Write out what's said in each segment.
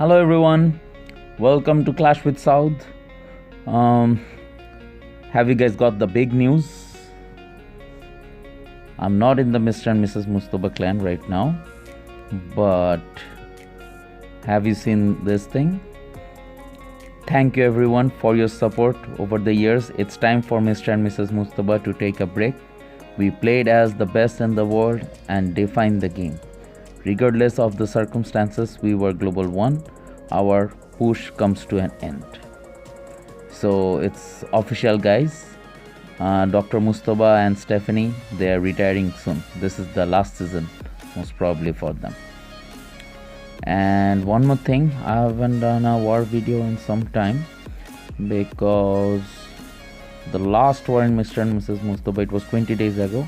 Hello everyone, welcome to Clash with South. Have you guys got the big news? I'm not in the Mr. and Mrs. Mustafa clan right now, but have you seen this thing? Thank you everyone for your support over the years. It's time for Mr. and Mrs. Mustafa to take a break. We played as the best in the world and defined the game. Regardless of the circumstances, we were Global 1. Our push comes to an end. So it's official, guys. Dr. Mustafa and Stephanie, they are retiring soon. This is the last season, most probably for them. And one more thing, I haven't done a war video in some time because the last war in Mr. and Mrs. Mustafa, it was 20 days ago,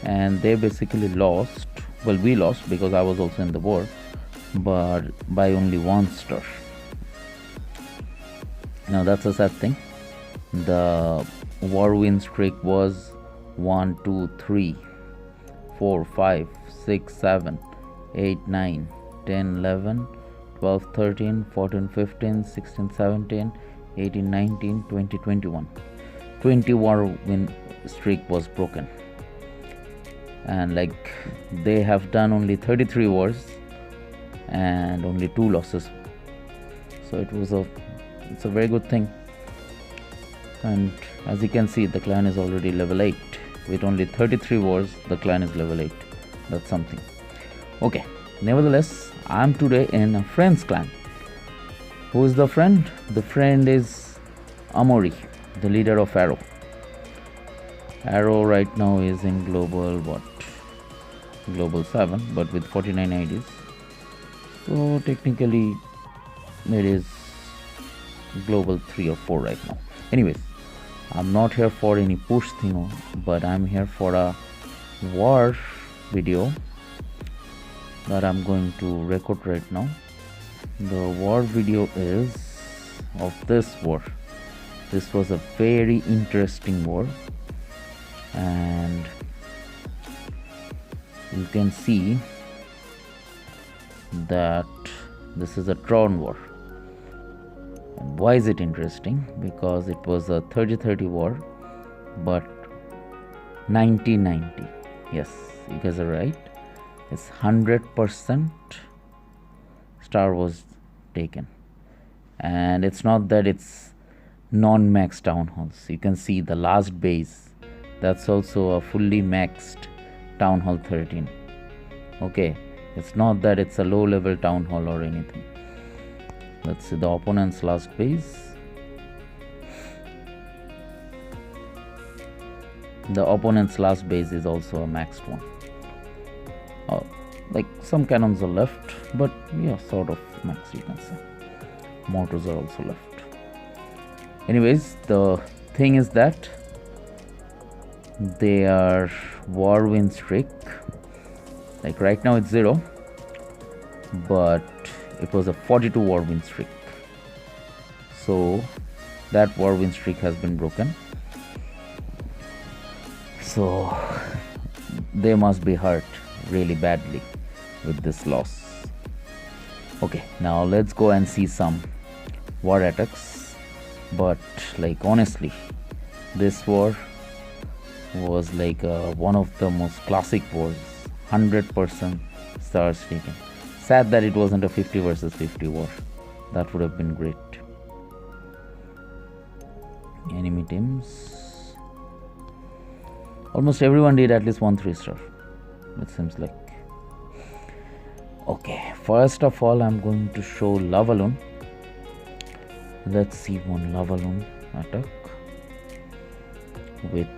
and they basically lost. Well, we lost because I was also in the war, but by only 1 star. Now that's a sad thing. The war win streak was 1, 2, 3, 4, 5, 6, 7, 8, 9, 10, 11, 12, 13, 14, 15, 16, 17, 18, 19, 20, 21. 20 war win streak was broken. And like they have done only 33 wars and only 2 losses, so it's a very good thing. And as you can see, the clan is already level 8 with only 33 wars. The clan is level 8. That's something. Okay, nevertheless, I'm today in a friend's clan. Who is the friend? The friend is Amori, the leader of Arrow. Arrow right now is in global global 7, but with 49 IDs. So technically it is global 3 or 4 right now. Anyways, I'm not here for any push thing, but I'm here for a war video that I'm going to record right now. The war video is of this war. This was a very interesting war, and you can see that this is a Tron war. And why is it interesting? Because it was a 30-30 war, but 90-90. Yes, you guys are right. It's 100% star was taken. And it's not that it's non-max town halls. You can see the last base. That's also a fully maxed Town Hall 13. Okay, it's not that it's a low level town hall or anything. Let's see the opponent's last base. The opponent's last base is also a maxed one. Like some cannons are left, but yeah, sort of max, you can say. Mortars are also left. Anyways, the thing is that they are war win streak. Like right now it's 0, but it was a 42 war win streak. So that war win streak has been broken. So they must be hurt really badly with this loss. Okay, now let's go and see some war attacks. But like honestly, this war was like one of the most classic wars. 100% stars taken. Sad that it wasn't a 50 versus 50 war. That would have been great. Enemy teams, almost everyone did at least 1 3-star, it seems like. Okay, first of all, I'm going to show LavaLoon. Let's see one LavaLoon attack with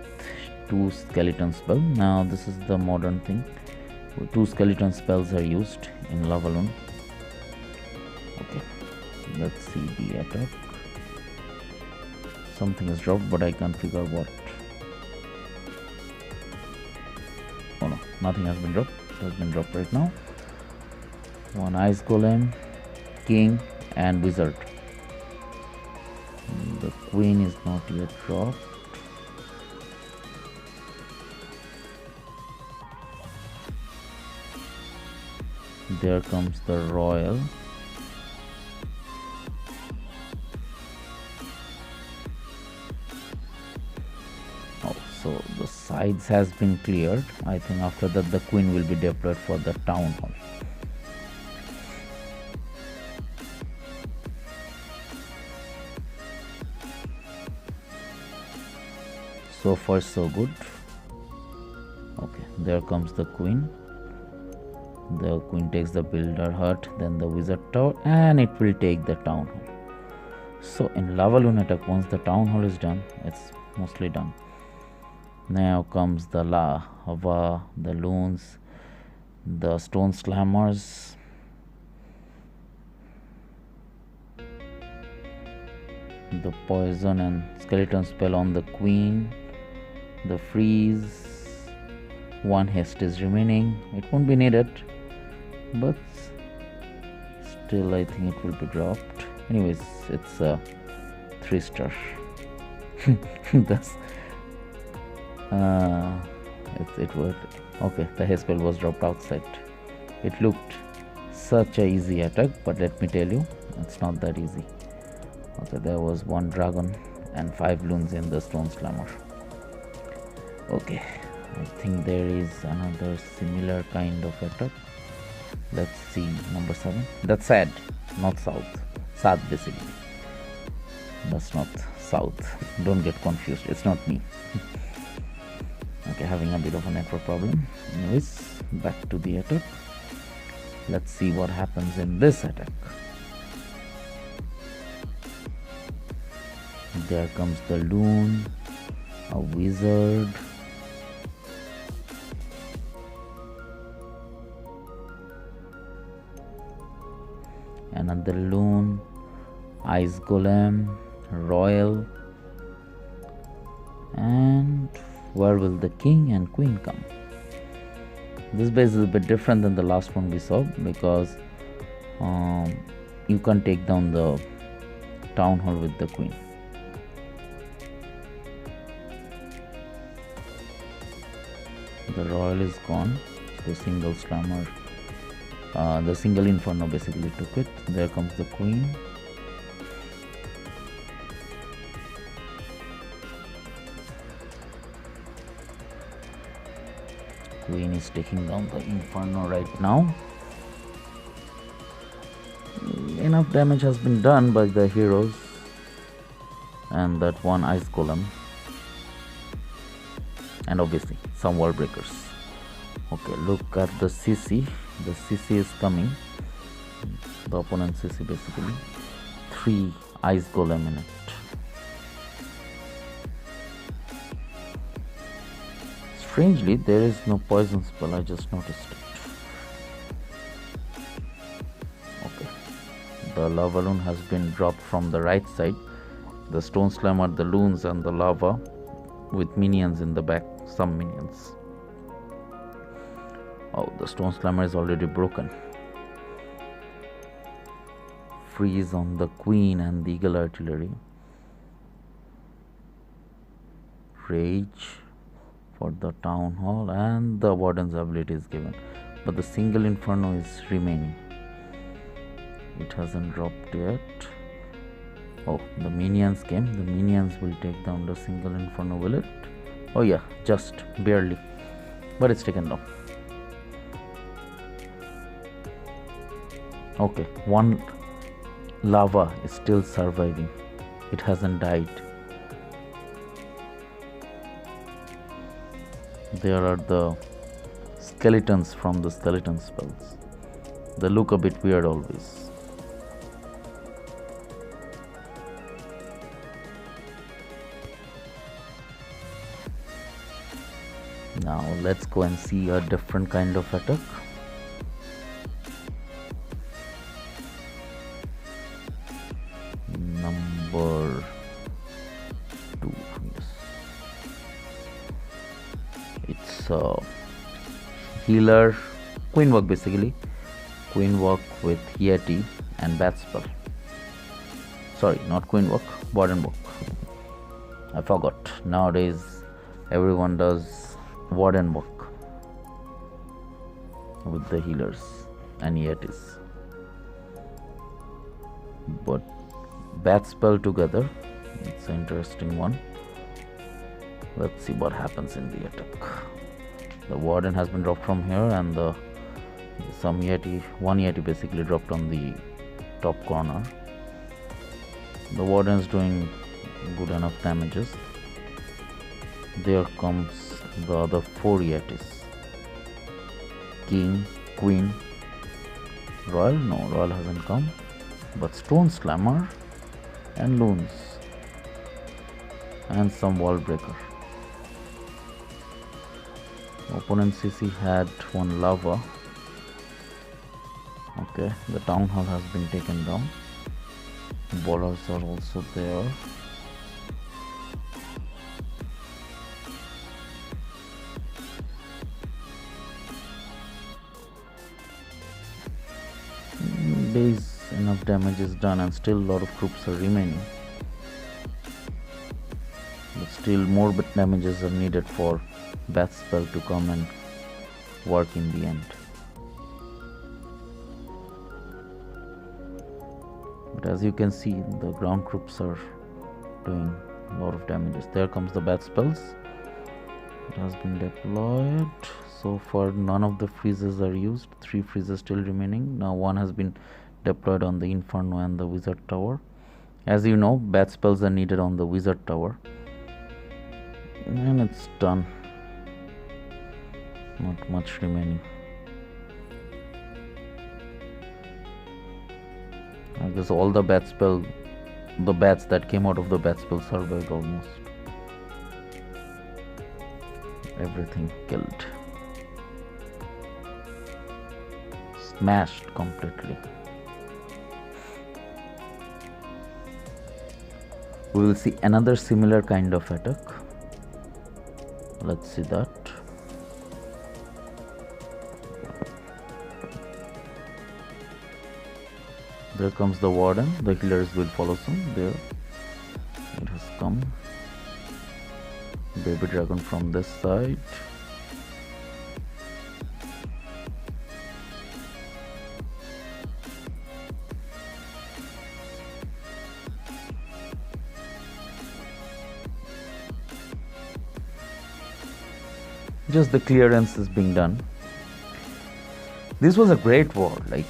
2 skeleton spell. Now this is the modern thing. 2 skeleton spells are used in LavaLoon. Okay, let's see the attack. Something is dropped, but I can't figure what. Oh no, nothing has been dropped. It has been dropped right now. 1 ice golem, king, and wizard. The queen is not yet dropped. There comes the royal. sides has been cleared. I think after that the queen will be deployed for the town hall. So far so good. Okay, there comes the queen. The queen takes the builder hut, then the wizard tower, and it will take the town hall. So in LavaLoon attack, once the town hall is done, it's mostly done. Now comes the lava, the loons, the stone slammers, the poison and skeleton spell on the queen, the freeze, one haste is remaining. It won't be needed, but still I think it will be dropped. Anyways, it's a 3-star. That's it worked. Okay, the haste spell was dropped outside. It looked such a easy attack, but let me tell you, it's not that easy. Okay, there was 1 dragon and 5 loons in the stone slammer. Okay, I think there is another similar kind of attack. Let's see, number 7. That's sad, not south. South basically. That's not south. Don't get confused. It's not me. Okay, having a bit of a network problem. Anyways, back to the attack. Let's see what happens in this attack. There comes the loon, a wizard, another loon, ice golem, royal, and where will the king and queen come? This base is a bit different than the last one we saw because you can take down the town hall with the queen. The royal is gone, so single slammer, the single inferno basically took it. There comes the queen. Queen is taking down the inferno right now. Enough damage has been done by the heroes and that one ice golem, and obviously some wall breakers. Okay, look at the CC. The CC is coming. The opponent CC basically. 3 ice golem in it. Strangely, there is no poison spell. I just noticed it. Okay, the LavaLoon has been dropped from the right side. The stone slammer, the loons, and the lava with minions in the back. Some minions. Oh, the stone slammer is already broken. Freeze on the queen and the eagle artillery. Rage for the town hall, and the warden's ability is given, but the single inferno is remaining. It hasn't dropped yet. Oh, the minions came. The minions will take down the single inferno, will it? Oh yeah, just barely, but it's taken down. Okay, one lava is still surviving. It hasn't died. There are the skeletons from the skeleton spells. They look a bit weird always. Now let's go and see a different kind of attack. Number 2, yes. It's a healer, queen walk basically. Queen walk with Yeti and bat spell. Sorry, not queen walk, warden walk. I forgot. Nowadays everyone does warden walk with the healers and Yetis. But bat spell together, it's an interesting one. Let's see what happens in the attack. The warden has been dropped from here, and one yeti basically dropped on the top corner. The warden is doing good enough damages. There comes the other 4 yetis. King, queen, royal. No, royal hasn't come, but stone slammer and loons and some wall breaker. Opponent CC had 1 lava. Okay, the town hall has been taken down. Bowlers are also there. Base enough damage is done, and still a lot of troops are remaining. But still more damages are needed for Bath spell to come and work in the end. But as you can see, the ground troops are doing a lot of damages. There comes the Bath spells. It has been deployed. So far none of the freezes are used. 3 freezes still remaining. Now 1 has been deployed on the Inferno and the Wizard Tower. As you know, Bath spells are needed on the Wizard Tower. And it's done. Not much remaining. I guess all the bats that came out of the bat spell survived almost. Everything killed. Smashed completely. We will see another similar kind of attack. Let's see that. There comes the warden. The healers will follow soon. There it has come. Baby dragon from this side. Just the clearance is being done. This was a great war. Like,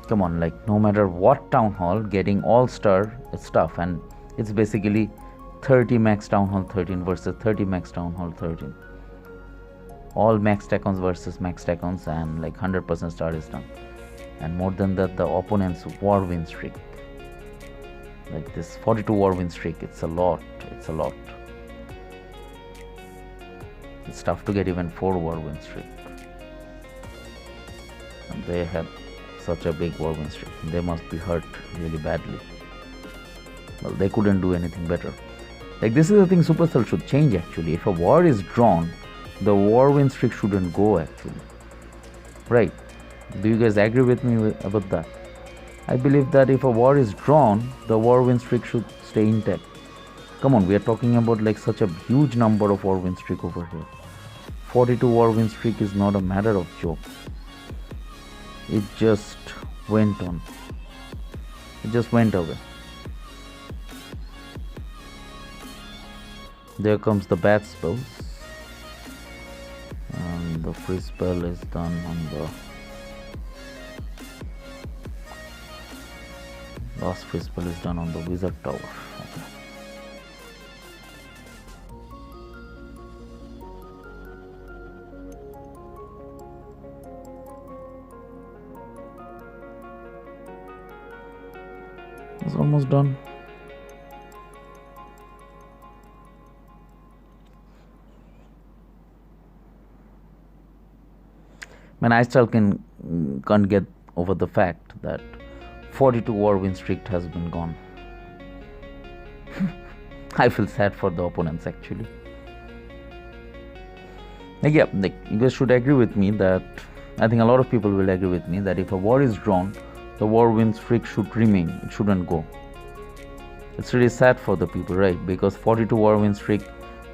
come on, like no matter what town hall, getting all-star stuff, and it's basically 30 max town hall 13 versus 30 max town hall 13. All max tacons versus max tacons, and like 100% star is done. And more than that, the opponent's war win streak. Like this 42 war win streak, it's a lot. It's a lot. It's tough to get even 4 war win streak. And they had such a big war win streak. They must be hurt really badly. Well, they couldn't do anything better. Like, this is the thing Supercell should change actually. If a war is drawn, the war win streak shouldn't go actually. Right? Do you guys agree with me about that? I believe that if a war is drawn, the war win streak should stay intact. Come on, we are talking about like such a huge number of war win streak over here. 42 war win streak is not a matter of joke. It just went on. It just went away. There comes the bad spells. And the free spell is done on the last free spell is done on the Wizard Tower. Okay. It's almost done. Man, I still can't get over the fact that 42 war win streak has been gone. I feel sad for the opponents actually. Like, yeah, like, you guys should agree with me that I think a lot of people will agree with me that if a war is drawn, the war win streak should remain. It shouldn't go. It's really sad for the people, right? Because 42 war win streak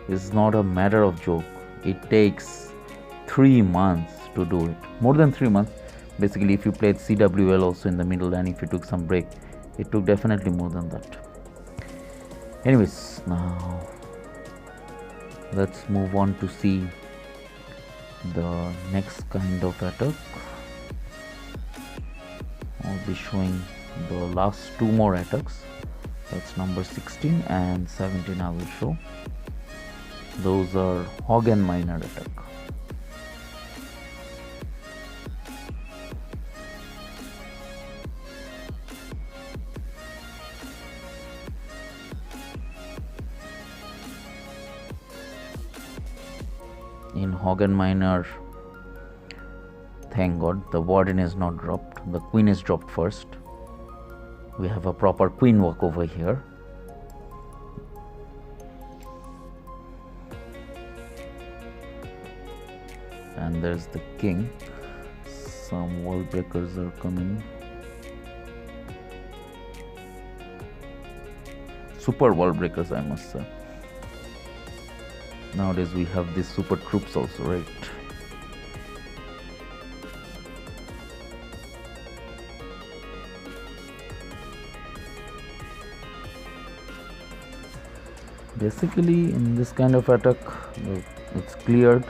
is not a matter of joke. It takes 3 months to do it. More than 3 months. Basically, if you played CWL also in the middle and if you took some break, it took definitely more than that. Anyways, now Let's move on to see the next kind of attack. I'll be showing the last two more attacks. That's number 16 and 17 I will show. Those are hog and miner attack. In hog and miner, thank God the warden is not dropped. The queen is dropped first. We have a proper queen walk over here. And there's the king. Some wall breakers are coming. Super wall breakers, I must say. Nowadays we have these super troops also, right? Basically, in this kind of attack, it's cleared.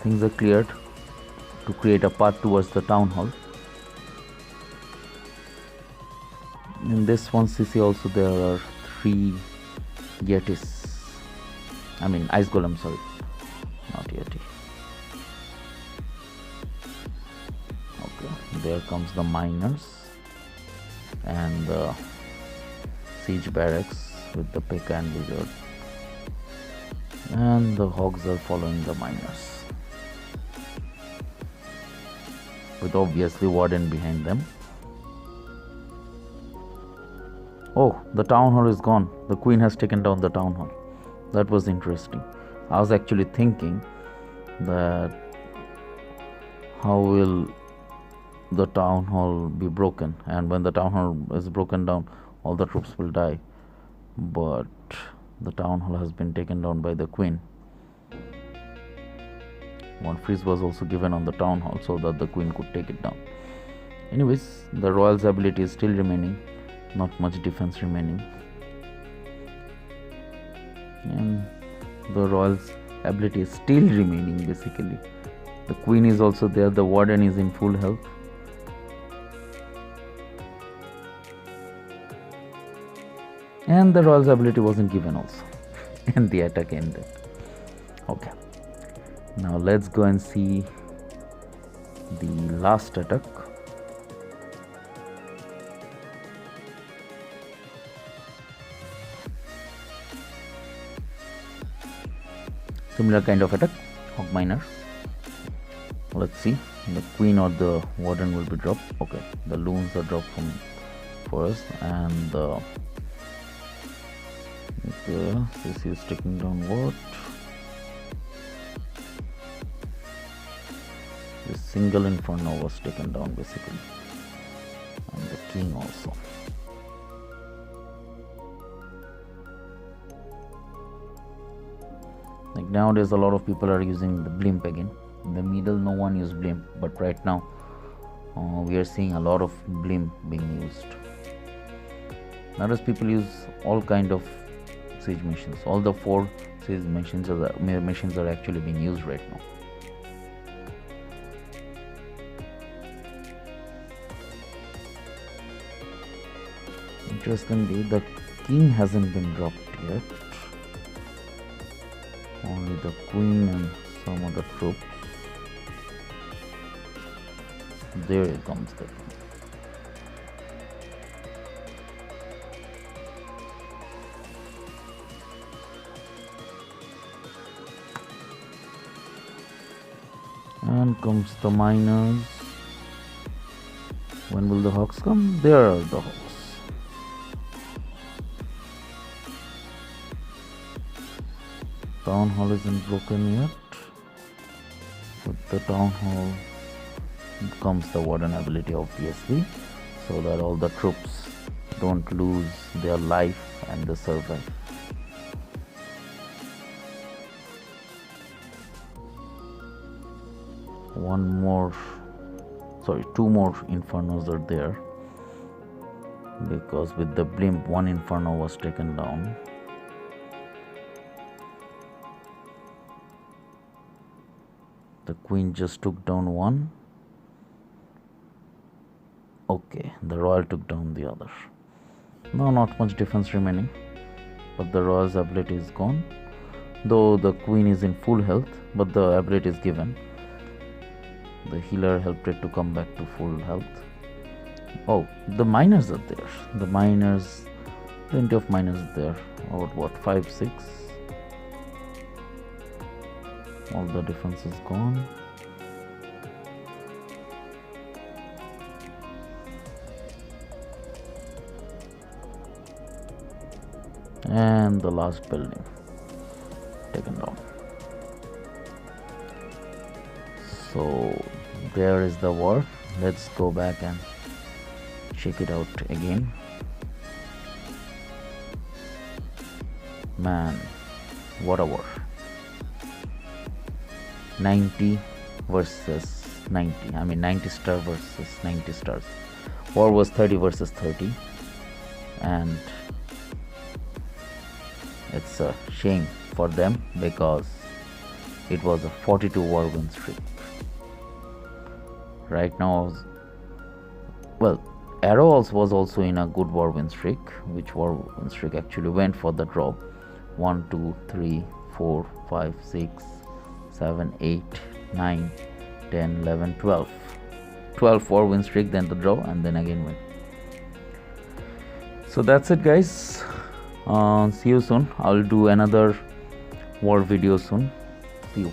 Things are cleared to create a path towards the town hall. In this 1cc also there are 3 Yetis. I mean ice golem, sorry, not Yeti. Okay, there comes the miners and the siege barracks with the pick and wizard, and the hogs are following the miners with obviously warden behind them. Oh, the town hall is gone. The queen has taken down the town hall. That was interesting. I was actually thinking that how will the town hall be broken, and when the town hall is broken down all the troops will die, but the town hall has been taken down by the queen. One freeze was also given on the town hall so that the queen could take it down. Anyways, the royal's ability is still remaining, not much defense remaining, and the royal's ability is still remaining. Basically the queen is also there, the warden is in full health, and the royal's ability wasn't given also and the attack ended. Okay, now let's go and see the last attack. Similar kind of attack, hog miner. Let's see, the queen or the warden will be dropped. Okay, the loons are dropped from first, and the this is taking down what? This single inferno was taken down basically, and the king also. Like nowadays a lot of people are using the blimp again. In the middle no one used blimp, but right now we are seeing a lot of blimp being used. Nowadays people use all kind of siege machines. All the 4 siege machines are actually being used right now. Interestingly, the king hasn't been dropped yet. Only the queen and some other troops. There comes the king. And comes the miners. When will the hogs come? There are the hogs. Town hall isn't broken yet. With the town hall comes the warden ability obviously, so that all the troops don't lose their life and they survive. Two more infernos are there, because with the blimp 1 inferno was taken down. The queen just took down one. Okay, the royal took down the other. No, not much difference remaining, but the royal's ability is gone. Though the queen is in full health, but the ability is given. The healer helped it to come back to full health. Oh, the miners are there. The miners, plenty of miners there. About what, 5, 6? All the defense is gone. And the last building taken down. So there is the war. Let's go back and check it out again. Man, what a war. 90 versus 90. I mean 90 star versus 90 stars. War was 30 versus 30. And it's a shame for them because it was a 42 war win streak. Right now, well, Arrow was also in a good war win streak, which war win streak actually went for the draw. 1, 2, 3, 4, 5, 6, 7, 8, 9, 10, 11, 12. 12 war win streak, then the draw, and then again win. So that's it, guys. See you soon. I'll do another war video soon. See you.